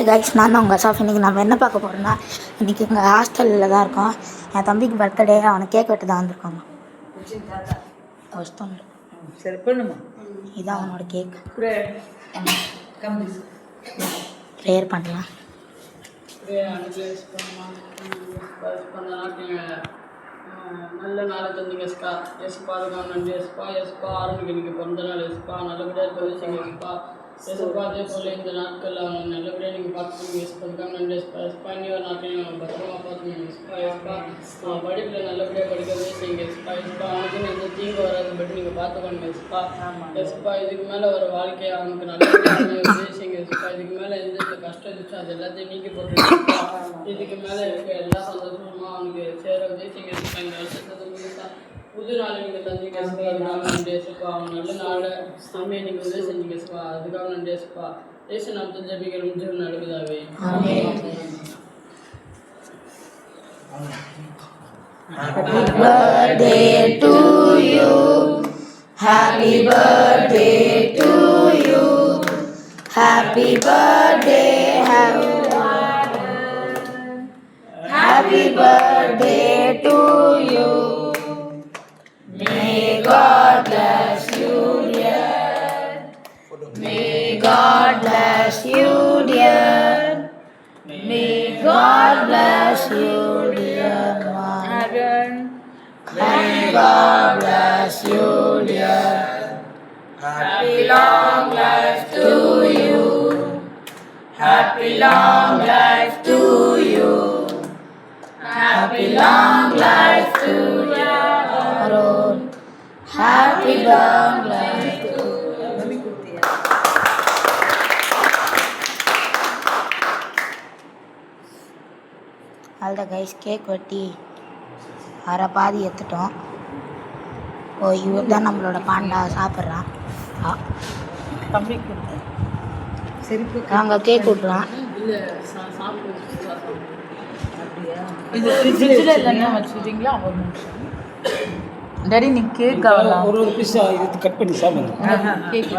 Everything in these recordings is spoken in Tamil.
கைஸ், நான் தான் உங்கள் அசாஃப். இன்றைக்கி நம்ம என்ன பார்க்க போகிறோம்னா, இன்றைக்கி எங்கள் ஹாஸ்டலில் தான் இருக்கோம். என் தம்பிக்கு பர்த்டே, அவனுக்கு கேக் வெட்டு தான் வந்திருக்காங்க. சரி பண்ணுமா, இதான் அவனோட கேக். ப்ரேயர் பண்ணலாம். நல்ல நாளை தந்தீங்க எஸ்பா. எஸ்பா அதுக்காக நன்றி எஸ்பா. எஸ்பா ஆரம்பிக்க இன்னைக்கு பிறந்த நாள் எஸ்பா. நல்லபடியாக கவிச்சிங்க எஸ்பா. எஸ்பா அதே போல் இந்த நாட்களில் அவங்க நல்லபடியாக நீங்கள் பார்த்துக்கோங்க எஸ்பா. அதுக்காக நன்றி எஸ்பா. எஸ்பா இன்னொரு நாட்டையும் பத்திரமா பார்த்துக்கோங்க எஸ்பா. எஸ்பா படிப்பில் நல்லபடியாக படிக்கவே செய்யுங்க எஸ்பா. எஸ்பா அவனுக்குன்னு எந்த தீங்கு வராது பட் நீங்கள் பார்த்துக்கோங்க எஸ்பா. எஸ்பா இதுக்கு மேலே ஒரு வாழ்க்கையை அவனுக்கு நல்லபடியாக செய்யுங்க எஸ்பா. இதுக்கு மேலே எந்த கஷ்டம் இருந்துச்சோ அது எல்லாத்தையும் நீக்கி போட்டு இதுக்கு மேலே இருக்க எல்லா சந்தோஷமாக அவனுக்கு சேர செய்யுங்க எஸ்பா. இந்த வருஷத்தை புது நாளை நீங்கள் தந்தீங்க எஸ்பா. அதுக்காக நன்றி எஸ்பா. அவன் நல்ல நாளை சமையை நீங்கள் உதவி செஞ்சீங்க எஸ்பா. அதுக்காக நன்றி எஸ்பா. ஏசு நாமத்தில் ஜெபிக்கிறோம் ஜெபம் நடக்குதாவே. Happy birthday to you. Happy birthday to you. Happy birthday, happy birthday to you. May God bless you, dear. May God bless you, dear. May God bless you, dear. May God bless you, dear. Happy long life to you. Happy long life to you. Happy long life to you. Happy long life to you. அவ்வளோதான் கைஸ், கேக் வெட்டி அரை பாதி எடுத்துட்டோம். இவர் தான் நம்மளோட பாண்டா சாப்பிட்றான். தம்பிக்கு சரி நாங்கள் கேக் விட்றோம். இது ஃப்ரிட்ஜில் இல்லைன்னா வச்சுக்கிட்டீங்களா? ஒரு நிமிஷம் டாடி, நீ கேக் ஒரு பீஸ் இது கட் பண்ணி சாப்பிடுங்க. கேக்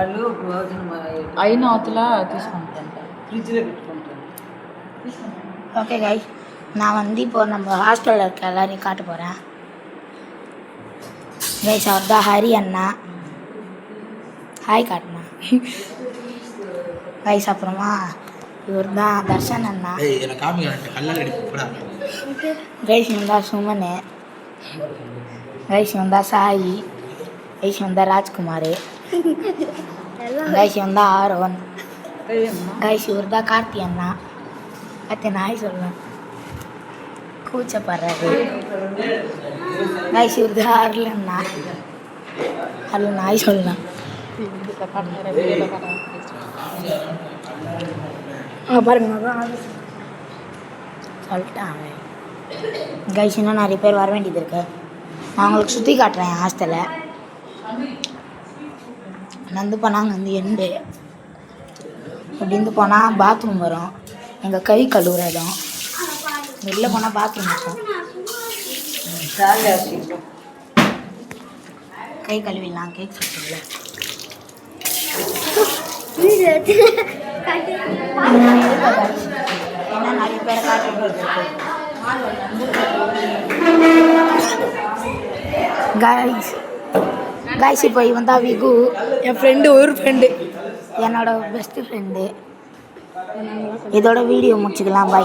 ஐநாத்தில் తీసుకుంటాను ஃப்ரிட்ஜில் கட் பண்ணுறேன். ஓகே கைஸ், நான் வந்து இப்போ நம்ம ஹாஸ்டலில் இருக்க எல்லாரையும் காட்ட போகிறேன். கைஸ், அவர் தான் ஹரி அண்ணா. ஹாய் காட்டினா கைஸ். அப்புறமா இவர் தான் தர்ஷன் அண்ணா. கைஸ் வந்தா சுமனு. கைஸ் வந்தா சாயி. கைஸ் வந்தா ராஜ்குமார். கைஸ் வந்தா ஆரோன். கைஸ் இவர் தான் கார்த்தி அண்ணா. கார்த்தி நாய் சொல்லலாம், கூச்சப்படுறாரு. கைஸ் இவர் தான் அருளண்ணா. அருள் நாய் சொல்லலாம். பாருங்க சொல்லிட்டான் கைஸ். இன்னும் நிறைய பேர் வர வேண்டியது இருக்கு. நான் உங்களுக்கு சுற்றி காட்டுறேன் என் ஹாஸ்டலை. நந்து போனால் வந்து எண்டு இப்படிந்து போனால் பாத்ரூம் வரும். எங்கள் கை கழுவுற இடம். வெளில போனால் பாத்ரூம் இருக்கும். கை கழுவிடலாம். கேக் சாப்பிடுல ஏன்னா நிறைய பேரை காட்டுறது கைஸ். இப்போ இவன் தான் விகு, என் ஃப்ரெண்டு. ஒரு ஃப்ரெண்டு, என்னோட பெஸ்ட்டு ஃப்ரெண்டு. இதோட வீடியோ முடிச்சுக்கலாம். பாய்.